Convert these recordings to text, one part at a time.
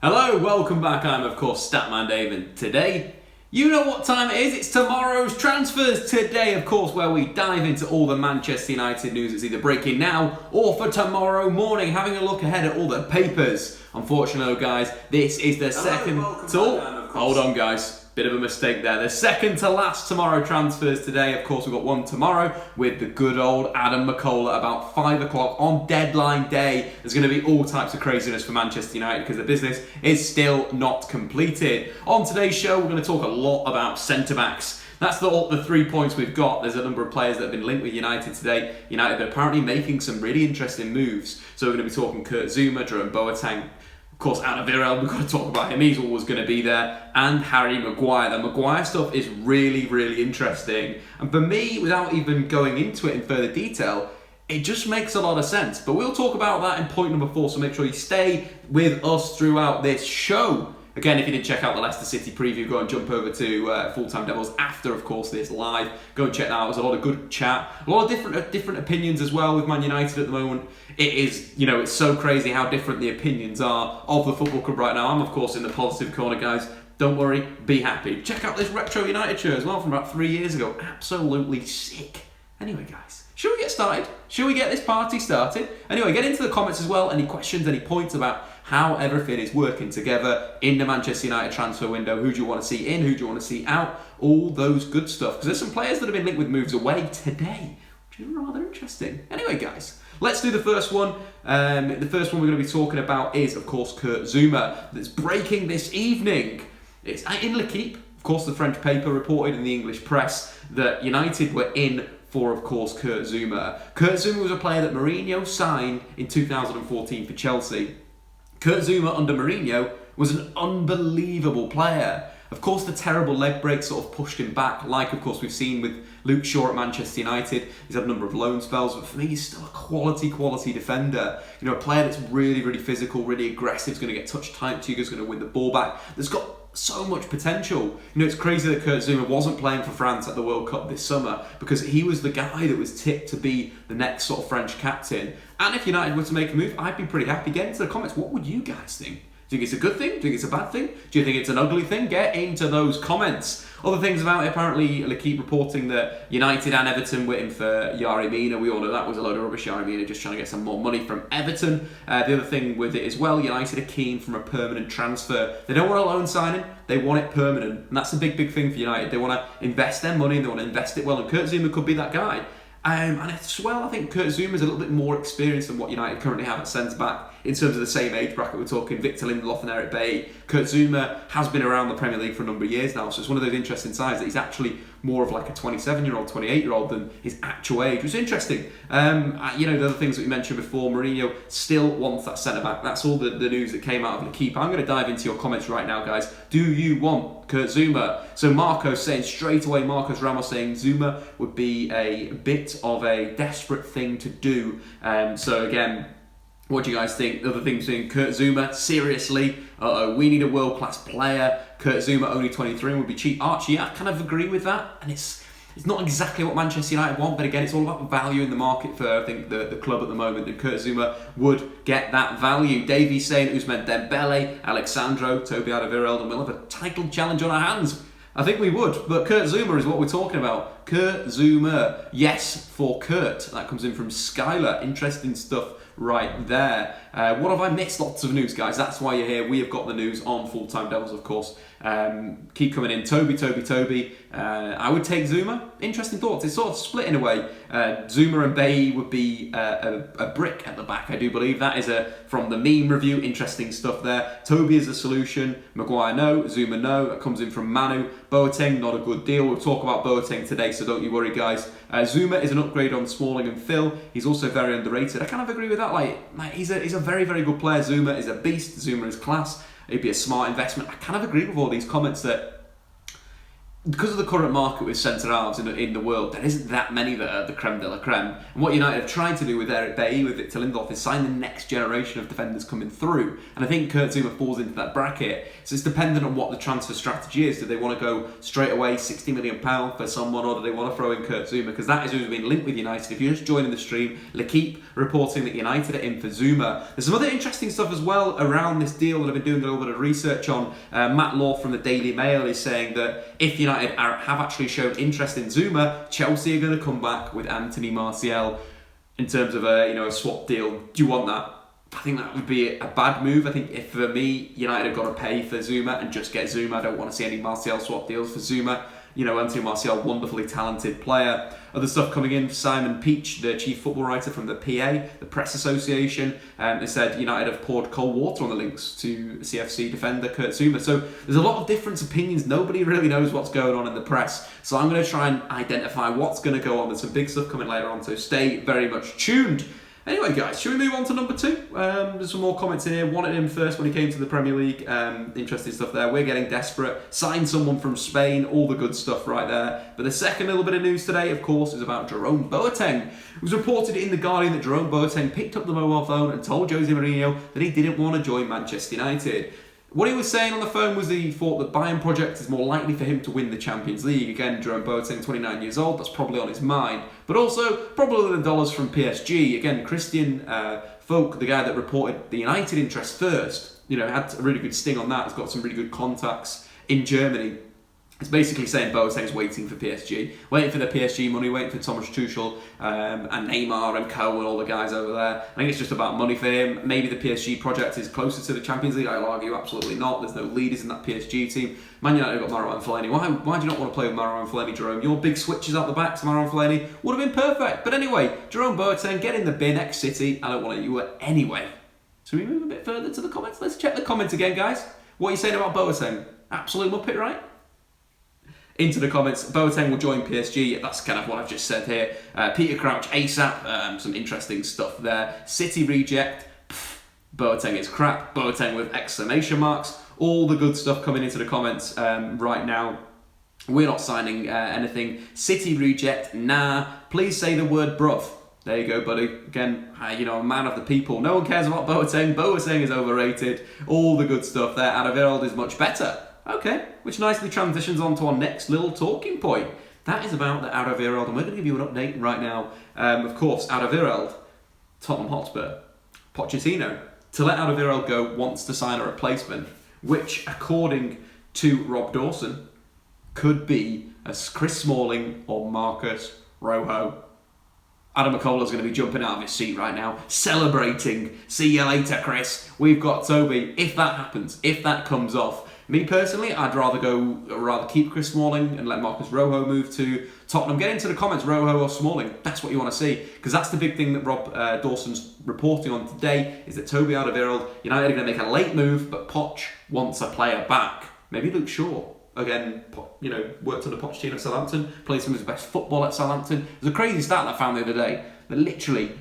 Hello, welcome back. I'm of course Statman Dave, and today, you know what time it is. It's tomorrow's transfers. Today, of course, where we dive into all the Manchester United news that's either breaking now or for tomorrow morning, having a look ahead at all the papers. Unfortunately, guys, this is the second to... Hold on, guys. Bit of a mistake there. The second to last tomorrow transfers today. Of course, we've got one tomorrow with the good old Adam McCullough about 5 o'clock on deadline day. There's going to be all types of craziness for Manchester United because the business is still not completed. On today's show, we're going to talk a lot about centre-backs. That's the 3 points we've got. There's a number of players that have been linked with United today. United are apparently making some really interesting moves. So we're going to be talking Kurt Zouma, Jerome Boateng, of course, Alderweireld, we've got to talk about him. He's always going to be there. And Harry Maguire. The Maguire stuff is really, really interesting. And for me, without even going into it in further detail, it just makes a lot of sense. But we'll talk about that in point number 4, so make sure you stay with us throughout this show. Again, if you didn't check out the Leicester City preview, go and jump over to Full Time Devils after, of course, this live. Go and check that out. There's a lot of good chat. A lot of different opinions as well with Man United at the moment. It is, it's so crazy how different the opinions are of the football club right now. I'm, of course, in the positive corner, guys. Don't worry, be happy. Check out this retro United shirt as well from about 3 years ago. Absolutely sick. Anyway, guys, should we get started? Should we get this party started? Anyway, get into the comments as well. Any questions, any points about how everything is working together in the Manchester United transfer window. Who do you want to see in? Who do you want to see out? All those good stuff. Because there's some players that have been linked with moves away today, which is rather interesting. Anyway, guys, let's do the first one. The first one we're going to be talking about is, of course, Kurt Zouma. That's breaking this evening. It's in L'Equipe. Of course, the French paper reported in the English press that United were in for, of course, Kurt Zouma. Kurt Zouma was a player that Mourinho signed in 2014 for Chelsea. Kurt Zouma under Mourinho was an unbelievable player. Of course, the terrible leg break sort of pushed him back, like, of course, we've seen with Luke Shaw at Manchester United. He's had a number of loan spells, but for me, he's still a quality defender. A player that's really, really physical, really aggressive, is going to get touch tight to you, is going to win the ball back. That's got so much potential. It's crazy that Kurt Zouma wasn't playing for France at the World Cup this summer because he was the guy that was tipped to be the next sort of French captain. And if United were to make a move, I'd be pretty happy. Get into the comments. What would you guys think? Do you think it's a good thing? Do you think it's a bad thing? Do you think it's an ugly thing? Get into those comments. Other things about it, apparently L'Equipe reporting that United and Everton were in for Yerry Mina. We all know that was a load of rubbish. Yerry Mina just trying to get some more money from Everton. The other thing with it as well, United are keen from a permanent transfer. They don't want a loan signing, they want it permanent. And that's a big thing for United. They want to invest their money, they want to invest it well, and Kurt Zouma could be that guy. And as well, I think Kurt Zouma is a little bit more experienced than what United currently have at centre-back in terms of the same age bracket. We're talking Victor Lindelof and Eric Bailly. Kurt Zouma has been around the Premier League for a number of years now, so it's one of those interesting sides that he's actually more of like a 27-year-old, 28-year-old than his actual age, which is interesting. The other things that we mentioned before, Mourinho still wants that centre-back. That's all the news that came out of L'Equipe. I'm going to dive into your comments right now, guys. Do you want Kurt Zouma? So Marcos saying straight away, Marcos Ramos saying Zouma would be a bit of a desperate thing to do. So again, what do you guys think? The other things saying Kurt Zouma, seriously, we need a world-class player. Kurt Zouma, only 23, and would be cheap. Archie, I kind of agree with that. And it's not exactly what Manchester United want, but again, it's all about value in the market for, I think, the club at the moment. And Kurt Zouma would get that value. Davey saying Ousmane Dembele, Alexandro, Toby Alderweireld, and we'll have a title challenge on our hands. I think we would, but Kurt Zouma is what we're talking about. Kurt Zouma, yes, for Kurt. That comes in from Skylar. Interesting stuff right there. What have I missed? Lots of news, guys. That's why you're here. We have got the news on Full Time Devils, of course. Keep coming in. Toby. I would take Zouma. Interesting thoughts. It's sort of split in a way. Zouma and Bailly would be a brick at the back, I do believe. That is from the meme review. Interesting stuff there. Toby is a solution. Maguire, no. Zouma, no. That comes in from Manu. Boateng, not a good deal. We'll talk about Boateng today, so don't you worry, guys. Zouma is an upgrade on Smalling and Phil. He's also very underrated. I kind of agree with that. He's a very, very good player. Zouma is a beast. Zouma is class. It'd be a smart investment. I kind of agree with all these comments that because of the current market with centre-halves in the world, there isn't that many that are the creme de la creme. And what United have tried to do with Eric Bailly, with Victor Lindelof, is sign the next generation of defenders coming through. And I think Kurt Zouma falls into that bracket. So it's dependent on what the transfer strategy is. Do they want to go straight away £60 million for someone, or do they want to throw in Kurt Zouma? Because that is who's been linked with United. If you're just joining the stream, L'Equipe reporting that United are in for Zouma. There's some other interesting stuff as well around this deal that I've been doing a little bit of research on. Matt Law from the Daily Mail is saying that if United have actually shown interest in Zouma, Chelsea are going to come back with Anthony Martial in terms of a swap deal. Do you want that? I think that would be a bad move. I think if for me, United have got to pay for Zouma and just get Zouma. I don't want to see any Martial swap deals for Zouma. Anthony Martial, wonderfully talented player. Other stuff coming in, Simon Peach, the chief football writer from the PA, the Press Association, they said United have poured cold water on the links to CFC defender Kurt Zouma. So there's a lot of different opinions. Nobody really knows what's going on in the press. So I'm going to try and identify what's going to go on. There's some big stuff coming later on, so stay very much tuned. Anyway, guys, should we move on to number 2? There's some more comments here. Wanted him first when he came to the Premier League. Interesting stuff there. We're getting desperate. Signed someone from Spain. All the good stuff right there. But the second little bit of news today, of course, is about Jerome Boateng. It was reported in The Guardian that Jerome Boateng picked up the mobile phone and told Jose Mourinho that he didn't want to join Manchester United. What he was saying on the phone was that he thought that Bayern project is more likely for him to win the Champions League. Again, Jerome Boateng, 29 years old, that's probably on his mind. But also, probably the dollars from PSG. Again, Christian Folk, the guy that reported the United interest first, had a really good sting on that. He's got some really good contacts in Germany. It's basically saying Boateng's waiting for PSG, waiting for the PSG money, waiting for Thomas Tuchel and Neymar and Co and all the guys over there. I think it's just about money for him. Maybe the PSG project is closer to the Champions League. I'll argue absolutely not. There's no leaders in that PSG team. Man United have got Marouane Fellaini. Why do you not want to play with Marouane Fellaini, Jerome? Your big switches out the back to Marouane Fellaini would have been perfect. But anyway, Jerome Boateng, get in the bin, ex-City. I don't want you anyway. So we move a bit further to the comments. Let's check the comments again, guys. What are you saying about Boateng? Absolute muppet, right? Into the comments, Boateng will join PSG. That's kind of what I've just said here. Peter Crouch, ASAP, some interesting stuff there. City reject, Boateng is crap. Boateng with exclamation marks. All the good stuff coming into the comments right now. We're not signing anything. City reject, nah. Please say the word bruv. There you go, buddy. Again, a man of the people. No one cares about Boateng. Boateng is overrated. All the good stuff there. Alderweireld is much better. Okay, which nicely transitions on to our next little talking point. That is about the Alderweireld, and we're going to give you an update right now. Of course, Alderweireld, Tottenham Hotspur, Pochettino, to let Alderweireld go, wants to sign a replacement, which, according to Rob Dawson, could be as Chris Smalling or Marcus Rojo. Adam McCullough's going to be jumping out of his seat right now, celebrating. See you later, Chris. We've got Toby. If that happens, if that comes off, me personally, I'd rather keep Chris Smalling and let Marcus Rojo move to Tottenham. Get into the comments, Rojo or Smalling. That's what you want to see, because that's the big thing that Rob Dawson's reporting on today, is that Toby Alderweireld, United are going to make a late move, but Poch wants a player back. Maybe Luke Shaw. Again, worked under Pochettino at Southampton, played some of his best football at Southampton. There's a crazy stat that I found the other day, that literally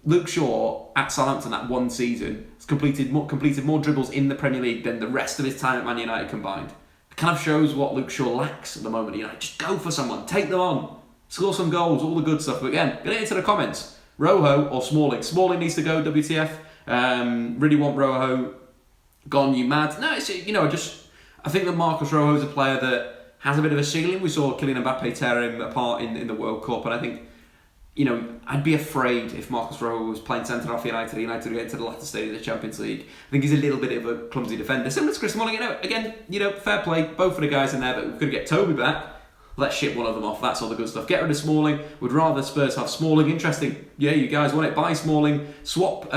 Luke Shaw at Southampton that one season has completed more dribbles in the Premier League than the rest of his time at Man United combined. It kind of shows what Luke Shaw lacks at the moment. Just go for someone, take them on, score some goals, all the good stuff. But again, get into the comments. Rojo or Smalling? Smalling needs to go, WTF. Really want Rojo gone, you mad? No, it's, I think that Marcus Rojo is a player that has a bit of a ceiling. We saw Kylian Mbappe tear him apart in the World Cup, and I think, I'd be afraid if Marcus Rojo was playing centre-half for United would get into the latter stage of the Champions League. I think he's a little bit of a clumsy defender. Similar to Chris Smalling, again, fair play, both of the guys in there, but we're going to get Toby back. Let's ship one of them off, that's all the good stuff. Get rid of Smalling, would rather Spurs have Smalling. Interesting, yeah, you guys want it, buy Smalling, swap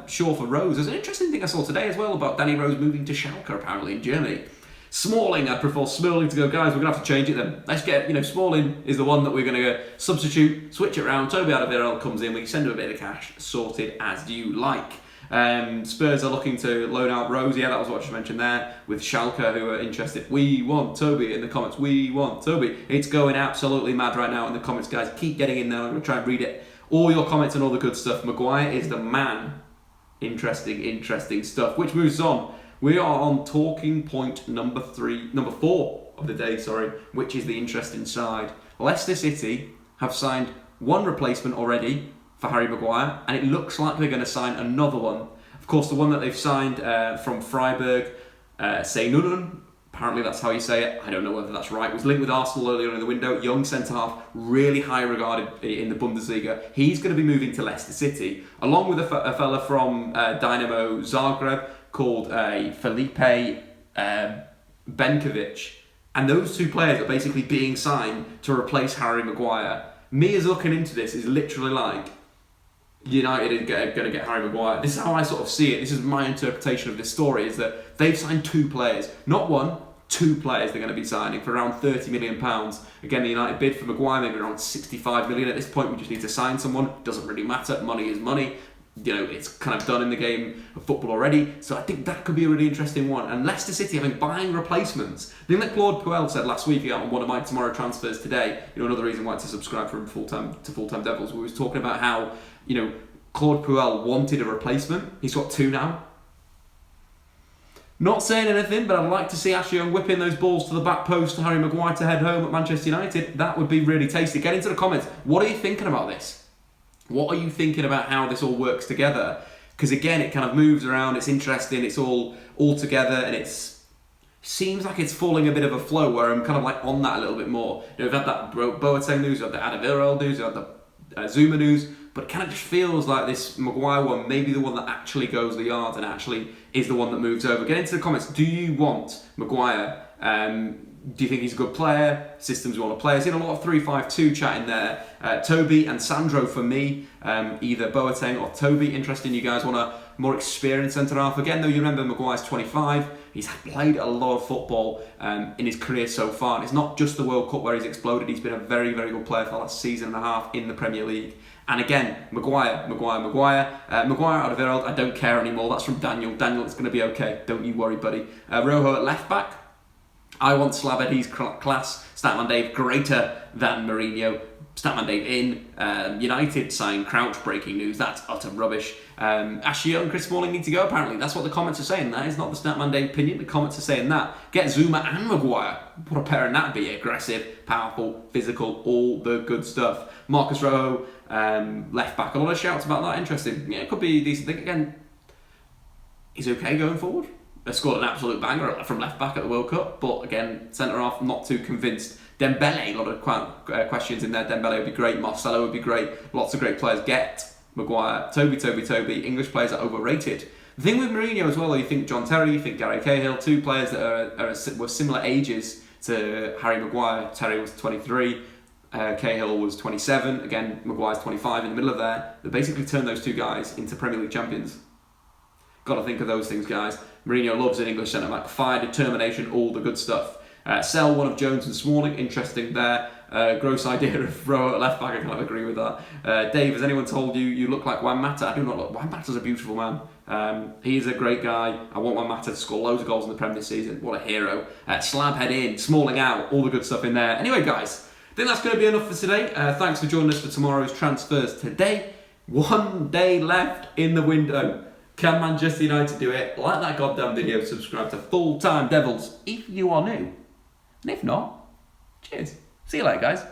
Shaw for Rose. There's an interesting thing I saw today as well about Danny Rose moving to Schalke, apparently, in Germany. Smalling, I'd prefer Smalling to go, guys, we're going to have to change it then. Let's get, Smalling is the one that we're going to substitute, switch it around. Toby Alderweireld comes in, we send him a bit of cash, sorted as you like. Spurs are looking to loan out Rose, yeah, that was what I just mentioned there, with Schalke who are interested. We want Toby in the comments, we want Toby. It's going absolutely mad right now in the comments, guys. Keep getting in there, I'm going to try and read it. All your comments and all the good stuff. Maguire is the man. Interesting stuff. Which moves on We are on talking point number 4 of the day, which is the interesting side. Leicester City have signed one replacement already for Harry Maguire, and it looks like they're going to sign another one. Of course, the one that they've signed from Freiburg, Seinunun, apparently that's how you say it, I don't know whether that's right, was linked with Arsenal earlier in the window, young centre-half, really high regarded in the Bundesliga. He's going to be moving to Leicester City, along with a fella from Dynamo Zagreb called Felipe Benkovic. And those two players are basically being signed to replace Harry Maguire. Me as looking into this is literally like, United are going to get Harry Maguire. This is how I sort of see it. This is my interpretation of this story, is that they've signed 2 players. Not one, 2 players they're going to be signing for around £30 million. Again, the United bid for Maguire, maybe around 65 million. At this point, we just need to sign someone. Doesn't really matter. Money is money. It's kind of done in the game of football already. So I think that could be a really interesting one. And Leicester City having buying replacements. The thing that Claude Puel said last week on one of my Tomorrow Transfers Today, another reason why to subscribe from Full-Time Devils, we was talking about how, Claude Puel wanted a replacement. He's got 2 now. Not saying anything, but I'd like to see Ashley Young whipping those balls to the back post to Harry Maguire to head home at Manchester United. That would be really tasty. Get into the comments. What are you thinking about this? What are you thinking about how this all works together? Because again, it kind of moves around, it's interesting, it's all together, and it's seems like it's falling a bit of a flow where I'm kind of like on that a little bit more. We've had that Boateng news, we've had the Alderweireld news, we've had the Zouma news, but it kind of just feels like this Maguire one may be the one that actually goes the yards and actually is the one that moves over. Get into the comments. Do you want Maguire? Do you think he's a good player? Systems you want to play? I've seen a lot of 3-5-2 chat in there. Toby and Sandro for me. Either Boateng or Toby. Interesting, you guys want a more experienced centre-half. Again, though, you remember Maguire's 25. He's played a lot of football in his career so far. And it's not just the World Cup where he's exploded. He's been a very, very good player for the last season and a half in the Premier League. And again, Maguire, Alderweireld, I don't care anymore. That's from Daniel. Daniel, it's going to be okay. Don't you worry, buddy. Rojo at left back. I want Slabhead's class. Statman Dave greater than Mourinho. Statman Dave in. United signed Crouch. Breaking news. That's utter rubbish. Ashley Young and Chris Smalling need to go, apparently. That's what the comments are saying. That is not the Statman Dave opinion. The comments are saying that. Get Zouma and Maguire. What a pairing that'd be. Aggressive, powerful, physical, all the good stuff. Marcus Rojo, left back. A lot of shouts about that. Interesting. Yeah, it could be a decent thing. Again, he's okay going forward. They scored an absolute banger from left back at the World Cup, but again, centre half, not too convinced. Dembele, a lot of questions in there. Dembele would be great. Marcelo would be great. Lots of great players. Get Maguire, Toby. English players are overrated. The thing with Mourinho as well, you think John Terry, you think Gary Cahill, 2 players that were similar ages to Harry Maguire. Terry was 23. Cahill was 27. Again, Maguire's 25 in the middle of there. They basically turned those 2 guys into Premier League champions. Got to think of those things, guys. Mourinho loves an English centre-back. Fire, determination, all the good stuff. Sell one of Jones and Smalling. Interesting there. Gross idea of Rowe at left-back. I kind of agree with that. Dave, has anyone told you look like Juan Mata? I do not look. Juan Mata's a beautiful man. He's a great guy. I want Juan Mata to score loads of goals in the Premier this season. What a hero. Slabhead in, Smalling out. All the good stuff in there. Anyway, guys, I think that's going to be enough for today. Thanks for joining us for tomorrow's transfers today. 1 day left in the window. Can Manchester United do it? Like that goddamn video, subscribe to Full Time Devils if you are new. And if not, cheers. See you later, guys.